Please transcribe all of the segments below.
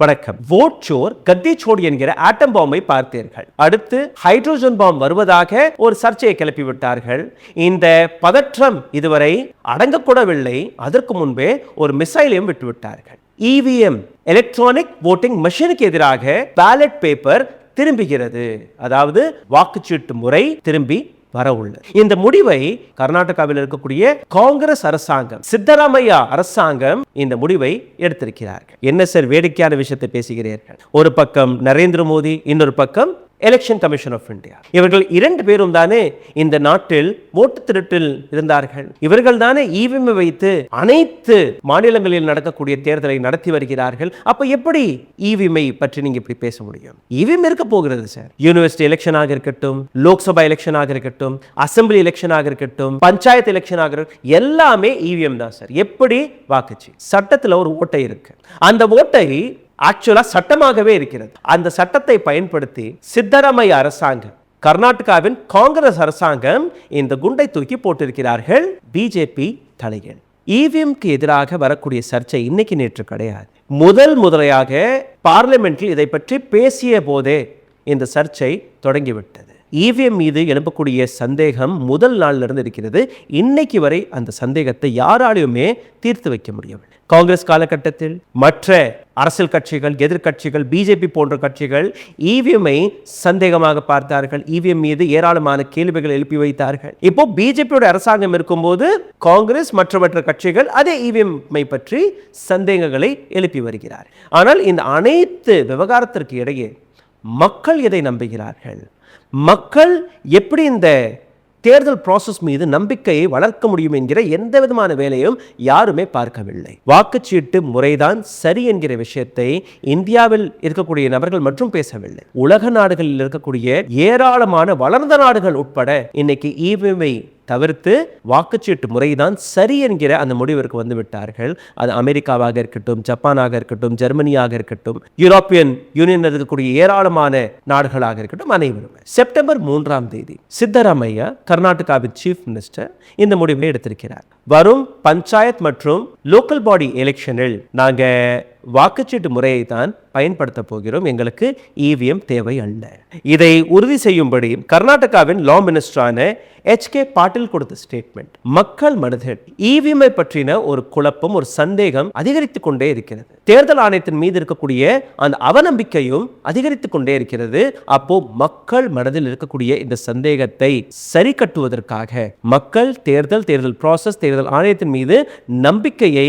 வணக்கம். வோட் சோர் கத்தி சோர் என்கிற ஆட்டம் பாம்பை பார்த்தீர்கள். அடுத்து ஹைட்ரோஜன் பாம் வருவதாக ஒரு சர்ச்சையை கிளப்பி விட்டார்கள். இந்த பதற்றம் இதுவரை அடங்கக்கூடவில்லை. அதற்கு முன்பே ஒரு மிசைலையும் விட்டுவிட்டார்கள். இவிஎம் எலக்ட்ரானிக் voting மெஷினுக்கு எதிராக பேலட் பேப்பர் திரும்புகிறது. அதாவது வாக்குச்சீட்டு முறை திரும்பி வர உள்ளது. இந்த முடிவை கர்நாடகாவில் இருக்கக்கூடிய காங்கிரஸ் அரசாங்கம், சித்தராமையா அரசாங்கம் இந்த முடிவை எடுத்திருக்கிறார்கள். என்ன சார் வேடிக்கையான விஷயத்தை பேசுகிறீர்கள்? ஒரு பக்கம் நரேந்திர மோடி, இன்னொரு பக்கம் எலெக்ஷன் கமிஷன் ஆஃப் இந்தியா. இவர்கள் இரண்டு பேரும் தானே இந்த நாட்டில் ஓட்டு திருட்டில் இருந்தார்கள். இவர்கள் தானே இவிஎம் வைத்து அனைத்து மாநிலங்களில் நடக்கக்கூடிய தேர்தலை நடத்தி வருகிறார்கள். அப்ப எப்படி இவிஎம் பற்றி நீங்க இப்படி பேச முடியும்? இவிஎம் இருக்க போகிறது சார். யூனிவர்சிட்டி எலெக்ஷனாக இருக்கட்டும், லோக்சபா எலெக்ஷனாக இருக்கட்டும், அசம்பிளி எலெக்ஷனாக இருக்கட்டும், பஞ்சாயத்து எலெக்ஷனாக இருக்கட்டும், எல்லாமே இவிஎம் தான் சார். எப்படி வாக்குச்சி சட்டத்தில் ஒரு ஓட்டை இருக்கு. அந்த ஓட்டை ஆக்சுவலா சட்டமாகவே இருக்கிறது. அந்த சட்டத்தை பயன்படுத்தி சித்தராமையா அரசாங்கம், கர்நாடகாவின் காங்கிரஸ் அரசாங்கம் இந்த குண்டை தூக்கி போட்டிருக்கிறார்கள். பிஜேபி தலைகள். இவிஎம்க்கு எதிராக வரக்கூடிய சர்ச்சை இன்னைக்கு நேற்று கிடையாது. முதலையாக பார்லிமெண்டில் இதை பற்றி பேசிய போதே இந்த சர்ச்சை தொடங்கிவிட்டது. இவிஎம் மீது எழுப்பக்கூடிய சந்தேகம் முதல் நாளில் இருந்து இருக்கிறது. இன்னைக்கு வரை அந்த சந்தேகத்தை யாராலையுமே தீர்த்து வைக்க முடியவில்லை. காங்கிரஸ் காலகட்டத்தில் மற்ற அரசியல் கட்சிகள், எதிர்கட்சிகள், பிஜேபி போன்ற கட்சிகள் இவிஎம்ஐ சந்தேகமாக பார்த்தார்கள். இவிஎம் மீது ஏராளமான கேள்விகள் எழுப்பி வைத்தார்கள். இப்போ பிஜேபியோட அரசாங்கம் இருக்கும்போது காங்கிரஸ் மற்ற கட்சிகள் அதே இவிஎம் பற்றி சந்தேகங்களை எழுப்பி வருகிறார். ஆனால் இந்த அனைத்து விவகாரத்திற்கு இடையே மக்கள் எதை நம்புகிறார்கள்? மக்கள் எப்படி இந்த தேர்தல் ப்ராசஸ் மீது நம்பிக்கையை வளர்க்க முடியும் என்கிற எந்த விதமான வேலையும் யாருமே பார்க்கவில்லை. வாக்குச்சீட்டு முறைதான் சரி என்கிற விஷயத்தை இந்தியாவில் இருக்கக்கூடிய நபர்கள் மற்றும் பேசவில்லை. உலக நாடுகளில் இருக்கக்கூடிய ஏராளமான வளர்ந்த நாடுகள் உட்பட இன்னைக்கு இவிஎம்ஐ தவிர்த்து வாக்குச்சீட்டு முறைதான் சரி என்கிற அந்த முடிவிற்கு வந்து விட்டார்கள். அது அமெரிக்காவாக இருக்கட்டும், ஜப்பானாக இருக்கட்டும், ஜெர்மனியாக இருக்கட்டும், யூரோப்பியன் யூனியன் இருக்கக்கூடிய ஏராளமான நாடுகளாக இருக்கட்டும், அனைவரும். செப்டம்பர் 3 சித்தராமையா, கர்நாடகாவின் சீஃப் மினிஸ்டர், இந்த முடிவை எடுத்திருக்கிறார். வரும் பஞ்சாயத் மற்றும் லோக்கல் பாடி எலெக்ஷனில் நாங்க வாக்குச்சீட்டு முறையை தான் பயன்படுத்த போகிறோம். எங்களுக்கு இவிஎம் தேவை அல்ல. இதை உறுதி செய்யும்படி கர்நாடகாவின் லா மினிஸ்டரான HK பாட்டில் கொடுத்த ஸ்டேட்மெண்ட் மக்கள் மனதில் இவிஎம் பற்றின ஒரு குழப்பம், ஒரு சந்தேகம் அதிகரித்துக் கொண்டே இருக்கிறது. தேர்தல் ஆணையத்தின் மீது இருக்கக்கூடிய அந்த அவநம்பிக்கையும் அதிகரித்துக் கொண்டே இருக்கிறது. அப்போ மக்கள் மனதில் இருக்கக்கூடிய இந்த சந்தேகத்தை சரி கட்டுவதற்காக மக்கள் தேர்தல் ப்ராசஸ், தேர்தல் ஆணையத்தின் மீது நம்பிக்கையை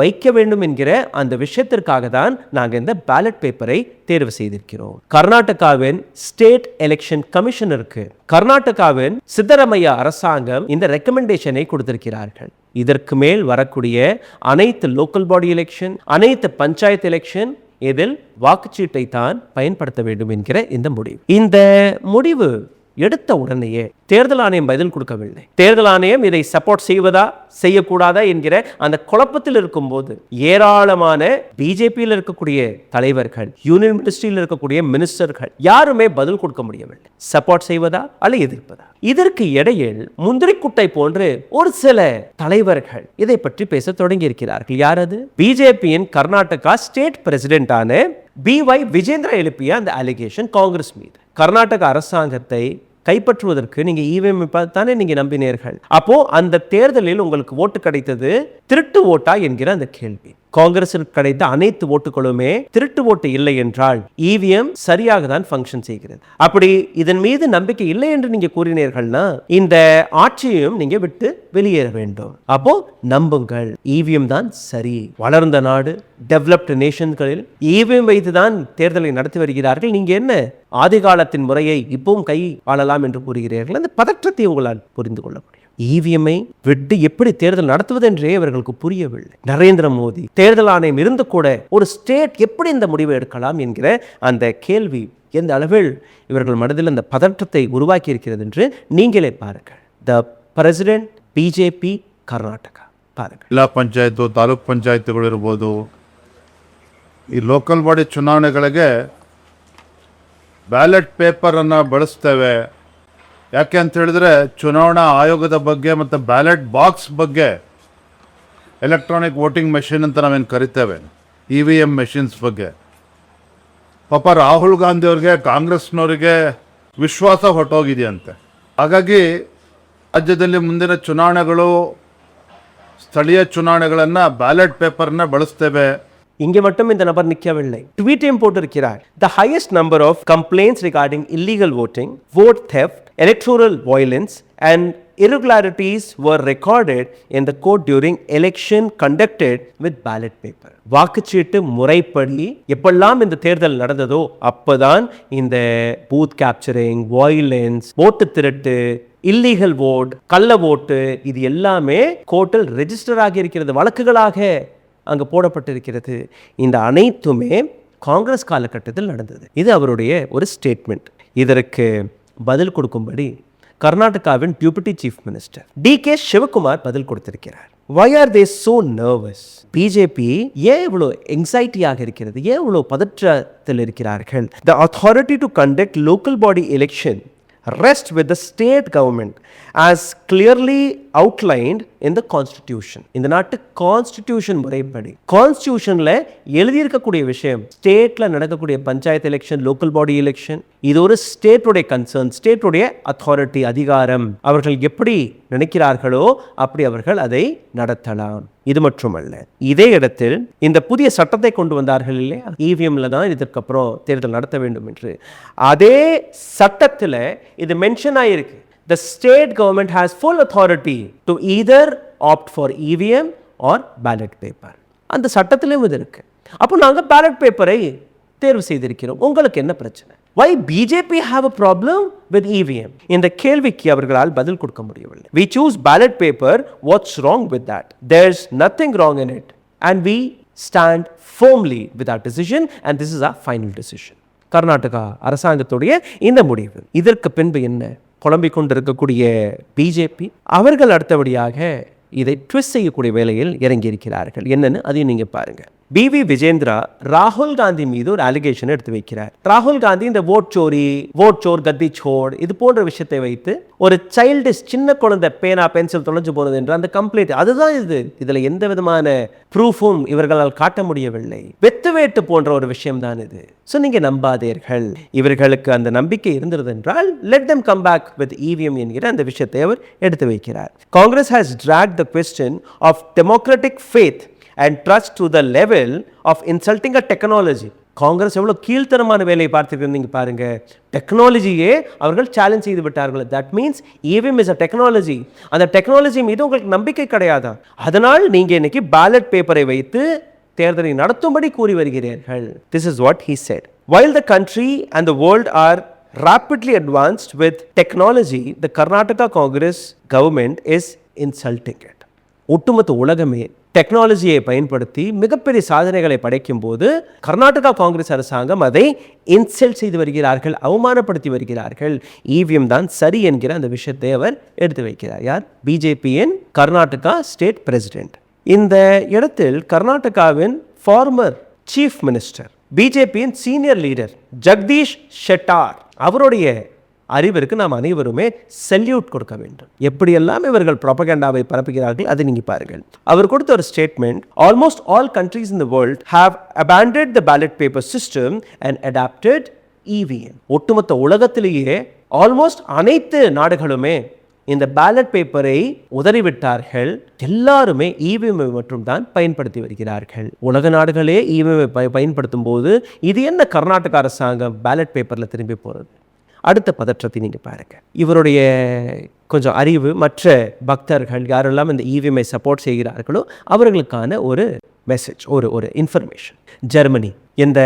வைக்க வேண்டும் என்கிற அந்த விஷயத்திற்காக தான் நாங்கள் இந்த பேலட் பேப்பரை தேர்வு செய்திருக்கிறோம். கர்நாடகாவின் ஸ்டேட் எலெக்ஷன் கமிஷனருக்கு கர்நாடகாவின் சித்தராமையா அரசாங்கம் இந்த ரெக்கமெண்டேஷனை கொடுத்திருக்கிறார்கள். இதற்கு மேல் வரக்கூடிய அனைத்து லோக்கல் பாடி எலெக்ஷன், அனைத்து பஞ்சாயத்து எலெக்ஷன் இதில் வாக்குச்சீட்டை தான் பயன்படுத்த வேண்டும் என்கிற இந்த முடிவு எடுத்த உடனேயே தேர்தல் ஆணையம் பதில் கொடுக்கவில்லை. தேர்தல் ஆணையம் இதை சப்போர்ட் செய்வதா செய்யக்கூடாதா என்கிற அந்த குழப்பத்தில் இருக்கும்போது ஏராளமான பிஜேபியில் இருக்கக்கூடிய தலைவர்கள், யூனியன் மினிஸ்ட்ரியில் இருக்கக்கூடிய மினிஸ்டர்கள் யாருமே பதில் கொடுக்க முடியவில்லை. சப்போர்ட் செய்வதா அல்ல எதிர்ப்பதா? இதற்கு இடையில் முந்திரிக்குட்டை போன்று ஒரு சில தலைவர்கள் இதை பற்றி பேச தொடங்கி இருக்கிறார்கள். யார் அது? பிஜேபியின் கர்நாடகா ஸ்டேட் பிரசிடென்டான BY விஜேந்திரா எழுப்பிய அந்த அலிகேஷன் காங்கிரஸ் மீது. கர்நாடக அரசாங்கத்தை கைப்பற்றுவதற்கு நீங்க இவிஎம் தானே நீங்க நம்பினீர்கள். அப்போ அந்த தேர்தலில் உங்களுக்கு ஓட்டு கிடைத்தது திருட்டு ஓட்டா என்கிற அந்த கேள்வி. காங்கிரஸிற்கு கிடைத்த அனைத்து ஓட்டுகளுமே திருட்டு ஓட்டு இல்லை என்றால் இவிஎம் சரியாக தான் ஃபங்க்ஷன் செய்கிறது. அப்படி இதன் மீது நம்பிக்கை இல்லை என்று நீங்க கூறினீர்கள்னா இந்த ஆட்சியையும் நீங்க விட்டு வெளியேற வேண்டும். அப்போ நம்புங்கள், இவிஎம் தான் சரி. வளர்ந்த நாடு, டெவலப்டு நேஷன்களில் இவிஎம் வைத்து தான் தேர்தலை நடத்தி வருகிறார்கள். நீங்க என்ன ஆதி காலத்தின் முறையை இப்பவும் கை ஆளலாம் என்று கூறுகிறீர்கள்? அந்த பதற்றத்தை உங்களால் புரிந்து கொள்ள முடியும். இவிஎம்ஐ விட்டு எப்படி தேர்தல் நடத்துவது என்றே அவர்களுக்கு புரியவில்லை. நரேந்திர மோடி தேர்தல் ஆணையம் இருந்து கூட ஒரு ஸ்டேட் எப்படி இந்த முடிவை எடுக்கலாம் என்கிற அந்த கேள்வி எந்த அளவில் இவர்கள் மனதில் அந்த பதற்றத்தை உருவாக்கி இருக்கிறது என்று நீங்களே பாருங்கள். த பிரசிடென்ட் பிஜேபಿ ಕರ್ನಾಟಕ ಪಾರುಗಳು. ಜಿಲ್ಲಾ ಪಂಚಾಯತ್, ತಾಲೂಕು ಪಂಚಾಯತ್ಗಳು ಇರ್ಬೋದು, ಈ ಲೋಕಲ್ ಬಾಡಿ ಚುನಾವಣೆಗಳಿಗೆ ಬ್ಯಾಲೆಟ್ ಪೇಪರನ್ನು ಬಳಸ್ತೇವೆ. ಯಾಕೆ ಅಂತ ಹೇಳಿದ್ರೆ ಚುನಾವಣಾ ಆಯೋಗದ ಬಗ್ಗೆ ಮತ್ತು ಬ್ಯಾಲೆಟ್ ಬಾಕ್ಸ್ ಬಗ್ಗೆ, ಎಲೆಕ್ಟ್ರಾನಿಕ್ ವೋಟಿಂಗ್ ಮೆಷಿನ್ ಅಂತ ನಾವೇನು ಕರಿತೇವೆ, EVM ಮೆಷಿನ್ಸ್ ಬಗ್ಗೆ ಪಾಪ ರಾಹುಲ್ ಗಾಂಧಿ ಅವ್ರಿಗೆ ಕಾಂಗ್ರೆಸ್ನವರಿಗೆ ವಿಶ್ವಾಸ ಹೊರಟೋಗಿದೆಯಂತೆ. ಹಾಗಾಗಿ ರಾಜ್ಯದಲ್ಲಿ ಮುಂದಿನ ಚುನಾವಣೆಗಳು ಸ್ಥಳೀಯ ಚುನಾವಣೆಗಳನ್ನು ಬ್ಯಾಲೆಟ್ ಪೇಪರ್ನ ಬಳಸ್ತೇವೆ. இங்கே மட்டும் இந்த நபர் நிற்கவில்லை, ட்வீட்டையும் போட்டிருக்கிறார். The highest number of complaints regarding illegal voting, vote theft, electoral violence and irregularities were recorded in the court during election conducted with ballot paper. வாக்குச்சீட்டு முறைப்படி எப்பெல்லாம் இந்த தேர்தல் நடந்ததோ அப்பதான் இந்த பூத் கேப்சரிங், வயலன்ஸ், ஓட்டு திருட்டு, இல்லீகல் ஓட், கள்ள ஓட்டு, இது எல்லாமே கோர்ட்டில் ரெஜிஸ்டர் ஆகி இருக்கிறது, வழக்குகளாக அங்கு போடப்பட்டிருக்கிறது. இந்த அனைத்துமே காங்கிரஸ் காலகட்டத்தில் நடந்தது. இது அவருடைய ஒரு ஸ்டேட்மெண்ட். இதற்கு பதில் கொடுக்கும்படி கர்நாடகாவின் டியூபிட்டி சீஃப் மினிஸ்டர் டி.கே. சிவகுமார் பதில் கொடுத்திருக்கிறார். Why are they so nervous? BJP ஏன் இவ்வளோ எங்ஸைட்டியாக இருக்கிறது, ஏன் இவ்வளோ பதற்றத்தில் இருக்கிறார்கள்? The authority to conduct local body election rests with the state government as clearly outlined in the constitution. இந்த நாட்டு கான்ஸ்டிடியூஷன் முறைப்படி, கான்ஸ்டிடியூஷன்ல எழுதியிருக்கக்கூடிய விஷயம், ஸ்டேட்ல நடக்கக்கூடிய panchayat election, local body election, இது ஒரு ஸ்டேட்டுடைய கன்சர்ன், ஸ்டேட்டுடைய அத்தாரிட்டி, அதிகாரம். அவர்கள் எப்படி நினைக்கிறார்களோ அப்படி அவர்கள் அதை நடத்தலாம். இது மட்டுமல்ல, இதே இடத்தில் இந்த புதிய சட்டத்தை கொண்டு வந்தார்கள் இல்லையா, இவிஎம்ல தான் இதற்கப்புறம் தேர்தல் நடத்த வேண்டும் என்று. அதே சட்டத்தில் இது மென்ஷன் ஆயிருக்கு. The state government has full authority to either opt for EVM or ballot paper. அந்த சட்டத்திலும் இது இருக்கு. அப்போ நாங்கள் பேலட் பேப்பரை தேர்வு செய்திருக்கிறோம், உங்களுக்கு என்ன பிரச்சனை? Why BJP have a problem with EVM? இந்த கேள்விக்கு அவர்களால் பதில் கொடுக்க முடியவில்லை. We choose ballot paper, what's wrong with that? There's nothing wrong in it and we stand firmly with our decision and this is our final decision. Karnataka அரசாங்கத்துடைய இந்த முடிவு. இதற்கு பின்பு என்ன? குழம்பிக் கொண்டிருக்கக்கூடிய பிஜேபி அவர்கள் அடுத்தபடியாக இதை ட்விஸ்ட் செய்யக்கூடிய வேலையில் இறங்கியிருக்கிறார்கள். என்னன்னு அதையும் நீங்க பாருங்க. பிவி விஜேந்திரா ராகுல் காந்தி மீது ஒரு அலிகேஷன் எடுத்து வைக்கிறார். ராகுல் காந்தி இந்த ஓட் சோர், கத்தி சோர், இது போன்ற விஷயத்தை வைத்து ஒரு சைல்டிஷ், சின்ன குழந்தை பேனா பென்சில் தொலைஞ்சு போனது என்று அந்த கம்ப்ளைண்ட், அதுதான் இது. இதுல எந்த விதமான ப்ரூஃபும் இவர்களால் காட்ட முடியவில்லை. வெத்து வேட்டு போன்ற ஒரு விஷயம் தான் இது. ஸோ நீங்க நம்பாதீர்கள். இவர்களுக்கு அந்த நம்பிக்கை இருந்தது என்றால் let them come back with EVM என்கிற அந்த விஷயத்தை அவர் எடுத்து வைக்கிறார். Congress has dragged the question of democratic faith and trust to the level of insulting a technology. Congress எவ்வளவு கீழ்த்தரமான வேலையை பார்த்துருக்கு நீங்க பாருங்க. டெக்னாலஜியே அவர்கள் சேலஞ்ச் செய்து விட்டார்கள். That means EVM is a technology. அந்த டெக்னாலஜி மீது உங்களுக்கு நம்பிக்கை கிடையாதா? அதனால் நீங்க இன்னைக்கு பேலட் பேப்பரை வைத்து தேர்தலை நடத்தும்படி கூறி வருகிறீர்கள். This is what he said. While the country and the world are rapidly advanced with technology, the Karnataka Congress government is insulting it. ஒட்டுமொத்த உலகமே டெக்னாலஜியை பயன்படுத்தி மிகப்பெரிய சாதனைகளை படைக்கும் போது கர்நாடகா காங்கிரஸ் அரசாங்கம் அதை இன்சல்ட் செய்து வருகிறார்கள், அவமானப்படுத்தி வருகிறார்கள். EVM தான் சரி என்கிற அந்த விஷயத்தை அவர் எடுத்து வைக்கிறார். யார்? பிஜேபியின் கர்நாடகா ஸ்டேட் பிரசிடென்ட். இந்த இடத்தில் கர்நாடகாவின் ஃபார்மர் சீஃப் மினிஸ்டர், பிஜேபியின் சீனியர் லீடர் ஜெகதீஷ் ஷெட்டார், அவருடைய அறிவிற்கு நாம் அனைவருமே செல்யூட் கொடுக்க வேண்டும். எப்படியெல்லாம் இவர்கள் ப்ராபகண்டாவை பரப்புகிறார்கள் அதை நீங்க பாருங்கள். அவர் கொடுத்த ஒரு statement, almost all countries in the world have abandoned the ballot paper system and adapted EVM. ஒட்டுமொத்த உலகத்திலேயே ஆல்மோஸ்ட் அனைத்து நாடுகளுமே இந்த பேலட் பேப்பரை உதறிவிட்டார்கள். எல்லாருமே EVM மட்டும் தான் பயன்படுத்தி வருகிறார்கள். உலக நாடுகளே EVM பயன்படுத்தும் போது இது என்ன கர்நாடக அரசாங்கம் பேலட் பேப்பர்ல திரும்பி போறது? அடுத்த பதற்றத்தை நீங்க பாருங்க. இவருடைய கொஞ்சம் அறிவு, மற்ற பக்தர்கள் யாரெல்லாம் இந்த EVM-ஐ சப்போர்ட் செய்கிறார்களோ அவர்களுக்கான ஒரு மெசேஜ், ஒரு இன்ஃபர்மேஷன். ஜெர்மனி இந்த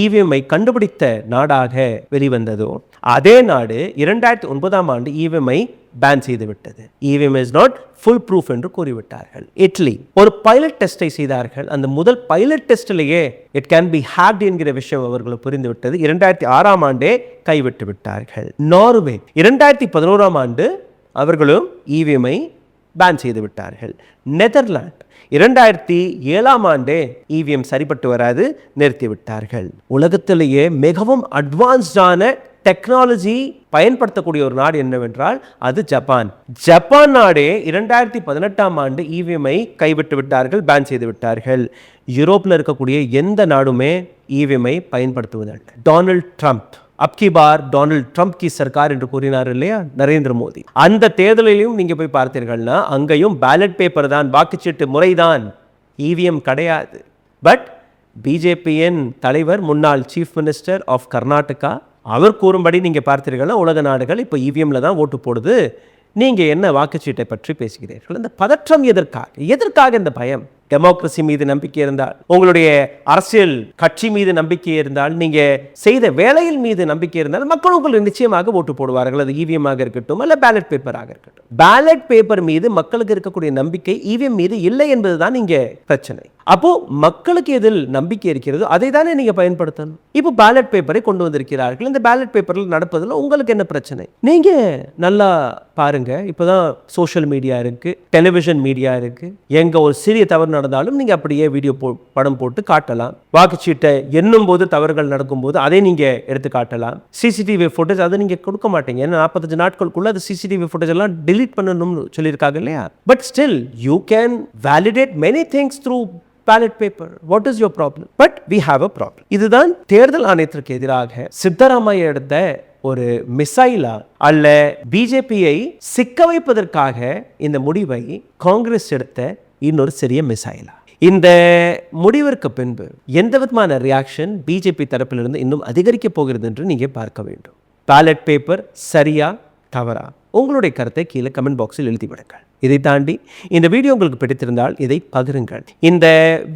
EVM-ஐ கண்டுபிடித்த நாடாக வெளிவந்ததோ அதே நாடு 2009ஆம் ஆண்டு EVM-ஐ பேன் செய்து விட்டது. EVM is not full proof என்று கூறிவிட்டார்கள். இட்லி ஒரு பைலட் டெஸ்டை செய்தார்கள். அந்த முதல் பைலட் டெஸ்டிலேயே இட் கேன் பி ஹேக்ட் என்கிற விஷயம் அவர்களுக்கு புரிந்து விட்டது. 2006ஆம் ஆண்டே கைவிட்டு விட்டார்கள். நார்வே 2011ஆம் ஆண்டு அவர்களும் EVM-ஐ பேன் செய்து விட்டார்கள். நெதர்லாந்து 2007ஆம் ஆண்டே EVM சரிப்பட்டு வராது, நிறுத்தி விட்டார்கள். உலகத்திலேயே மிகவும் அட்வான்ஸ்டான டெக்னாலஜி பயன்படுத்தக்கூடிய ஒரு நாடு என்னவென்றால் அது ஜப்பான். ஜப்பான் நாடே 2018ஆம் ஆண்டு இவிஎம்ஐ கைவிட்டு விட்டார்கள், பேன் செய்து விட்டார்கள். யூரோப்பில் இருக்கக்கூடிய எந்த நாடுமே இவிஎம்ஐ பயன்படுத்துவதில்லை. டொனால்ட் ட்ரம்ப் அப்கி பார் டொனால்ட் ட்ரம்ப் கி சர்க்கார் என்று கூறினார் இல்லையா நரேந்திர மோடி, அந்த தேர்தலிலும் நீங்க போய் பார்த்தீர்கள்னா அங்கேயும் பேலட் பேப்பர் தான், வாக்குச்சீட்டு முறைதான், இவிஎம் கிடையாது. பட் பிஜேபியின் தலைவர் முன்னாள் சீஃப் மினிஸ்டர் ஆஃப் கர்நாடகா அவர் கூறும்படி நீங்க பார்த்தீர்கள்னா உலக நாடுகள் இப்போ இவிஎம்ல தான் ஓட்டு போடுது. நீங்க என்ன வாக்குச்சீட்டை பற்றி பேசுகிறீர்கள்? இந்த பதற்றம் எதற்காக இந்த பயம்? டெமோக்ரஸி மீது நம்பிக்கை இருந்தால், உங்களுடைய அரசியல் கட்சி மீது நம்பிக்கை இருந்தால், நீங்க செய்த வேலையில் மீது நம்பிக்கை இருந்தால் மக்கள் உங்களுக்கு நிச்சயமாக ஓட்டு போடுவார்கள். அது இவிஎம் ஆக இருக்கட்டும் அல்ல பேலட் பேப்பராக இருக்கட்டும். பேலட் பேப்பர் மீது மக்களுக்கு இருக்கக்கூடிய நம்பிக்கை இவிஎம் மீது இல்லை என்பதுதான் இங்க பிரச்சனை. அப்போ மக்களுக்கு எதில் நம்பிக்கை இருக்கிறதோ அதை தானே நீங்க பயன்படுத்தணும். இப்போ பேலட் பேப்பரை கொண்டு வந்திருக்கிறார்கள். இந்த பேலட் பேப்பரில் நடப்பதில் உங்களுக்கு என்ன பிரச்சனை? நீங்க நல்லா பாருங்க, இப்போதான் சோஷியல் மீடியா இருக்கு, டெலிவிஷன் மீடியா இருக்கு. எங்க ஒரு சிறிய தவறு நடந்தாலும் நீங்க அப்படியே வீடியோ படம் போட்டு காட்டலாம். வாக்குச்சீட்டை எண்ணும் போது தவறுகள் நடக்கும்போது அதை நீங்க எடுத்து காட்டலாம். சிசிடிவி ஃபுட்டேஜ் அதை நீங்க கொடுக்க மாட்டீங்க, ஏன்னா 45 நாட்களுக்குள்ள அது சிசிடிவி ஃபுட்டேஜ் எல்லாம் delete பண்ணணும்னு சொல்லியிருக்காங்க இல்லையா. But still you can validate many things through ballot paper. What is your problem? But we have a problem. இதுதான் தேர்தல் ஆணையத்திற்கு எதிராக சித்தராமையா எடுத்த ஒரு மிசைலா அல்ல பிஜேபியை சிக்க வைப்பதற்காக இந்த முடிவை காங்கிரஸ் எடுத்த இன்னொரு சிறிய மிசைலா? இந்த முடிவிற்கு பின்பு எந்த விதமான ரியாக்ஷன் பிஜேபி தரப்பிலிருந்து இன்னும் அதிகரிக்க போகிறது என்று நீங்க பார்க்க வேண்டும். பேலட் பேப்பர் சரியா தவறா? உங்களுடைய கருத்தை கீழே கமெண்ட் பாக்ஸில் எழுதிவிடுங்கள். இதை தாண்டி இந்த வீடியோ உங்களுக்கு பிடித்திருந்தால் இதை பகிருங்கள். இந்த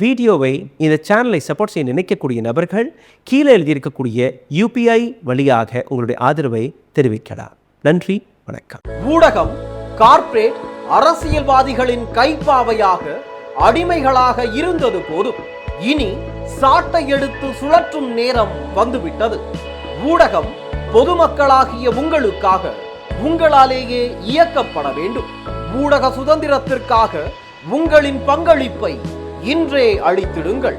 வீடியோவை, இந்த சேனலை சப்போர்ட் செய்ய நினைக்கக்கூடிய நபர்கள் கீழே எழுதியிருக்கக்கூடிய UPI வழியாக உங்களுடைய ஆதரவை தெரிவிக்கலாம். நன்றி, வணக்கம். ஊடகம் கார்ப்பரேட் அரசியல்வாதிகளின் கைப்பாவையாக அடிமைகளாக இருந்தது போதும், இனி சாட்டை எடுத்து சுழற்றும் நேரம் வந்துவிட்டது. ஊடகம் பொதுமக்களாகிய உங்களுக்காக, உங்களாலேயே இயக்கப்பட வேண்டும். ஊடக சுதந்திரத்திற்காக உங்களின் பங்களிப்பை இன்றே அளித்திடுங்கள்.